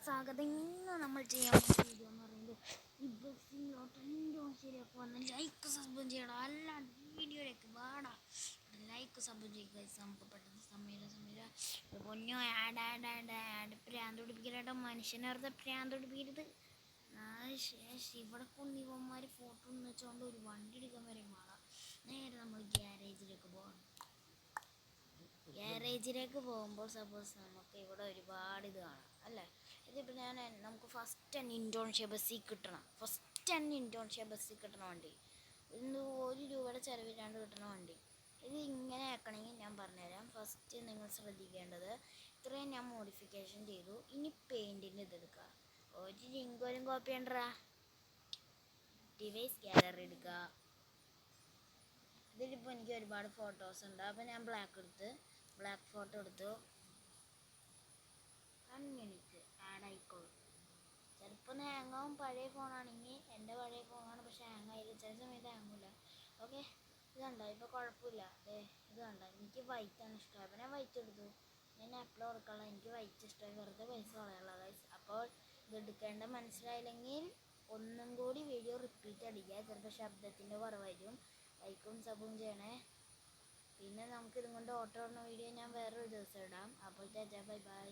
സ്വാഗതം. ഇന്ന് നമ്മൾ ചെയ്യാൻ പോകുന്ന വീഡിയോ എന്ന് പറയുന്നത് ഈ ബസ്സിലോട്ട് ശരിയൊക്കെ വന്ന് ലൈക്ക് സബ്ബും ചെയ്യണം. അല്ലാണ്ട് വീഡിയോയിലേക്ക് വാടാ, ലൈക്ക് സബ്ബും ചെയ്യുക. നമുക്ക് പെട്ടെന്ന് സമീര പൊന്നോ ആഡ് പ്രാന്ത് പിടിപ്പിക്കലാട്ടോ. മനുഷ്യനറുതെ പ്രാന്ത് പിടിപ്പിക്കരുത്. ഇവിടെ കൊണ്ട് ഇവന്മാർ ഫോട്ടോ എന്ന് വെച്ചുകൊണ്ട് ഒരു വണ്ടി എടുക്കാൻ വരെ വേണം. നേരെ നമ്മൾ ഗ്യാരേജിലേക്ക് പോകുമ്പോൾ സപ്പോസ് നമുക്ക് ഇവിടെ ഒരുപാട് ഇത് കാണാം അല്ലേ. ഇതിപ്പോൾ നമുക്ക് ഫസ്റ്റ് തന്നെ ഇൻഡോനേഷ്യ ബസ്സിൽ കിട്ടണം. വണ്ടി ഇന്ന് 1 രൂപയുടെ ചിലവില്ലാണ്ട് കിട്ടണ വണ്ടി. ഇത് ഇങ്ങനെ ആക്കണമെങ്കിൽ ഞാൻ പറഞ്ഞുതരാം. ഫസ്റ്റ് നിങ്ങൾ ശ്രദ്ധിക്കേണ്ടത്, ഇത്രയും ഞാൻ മോഡിഫിക്കേഷൻ ചെയ്തു. ഇനി പെയിൻറ്റിൻ്റെ ഇതെടുക്കുക. ഒരു ലിങ്കോലും കോപ്പി ചെയ്യണ്ടാ. ഡിവൈസ് ഗാലറി എടുക്കുക. ഇതിലിപ്പോൾ എനിക്ക് ഒരുപാട് ഫോട്ടോസ് ഉണ്ട്. അപ്പോൾ ഞാൻ ബ്ലാക്ക് ഫോട്ടോ എടുത്തു. കൺമിനിറ്റ് ആഡ് ആയിക്കോളും. ചിലപ്പോൾ ഹാങ്ങാവും. പഴയ ഫോണാണെങ്കിൽ, എൻ്റെ പഴയ ഫോണാണ്, പക്ഷേ ഹാങ്ങായില്ല. ചില സമയത്ത് ഹാങ്ങില്ല. ഓക്കെ, ഇത് കണ്ടോ, ഇപ്പോൾ കുഴപ്പമില്ല. ഇത് കണ്ടോ, എനിക്ക് വൈറ്റാണ് ഇഷ്ടം. അപ്പോൾ ഞാൻ വൈറ്റ് എടുത്തു. ഞാൻ അപ്ലോഡ് കൊടുക്കാനുള്ള, എനിക്ക് വൈറ്റ് ഇഷ്ടമായി. വെറുതെ പൈസ കളയുള്ള ഗൈസ്. അപ്പോൾ ഇത് എടുക്കേണ്ട മനസ്സിലായില്ലെങ്കിൽ ഒന്നും കൂടി വീഡിയോ റിപ്പീറ്റ് അടിക്കുക. ചിലപ്പോൾ ശബ്ദത്തിൻ്റെ കുറവായിരിക്കും. ലൈക്കും സബും ചെയ്യണേ. പിന്നെ നമുക്കിതും കൊണ്ട് ഓട്ടോ ഓടുന്ന വീഡിയോ ഞാൻ വേറൊരു ദിവസം ഇടാം. അപ്പോൾ ബൈ ബൈ.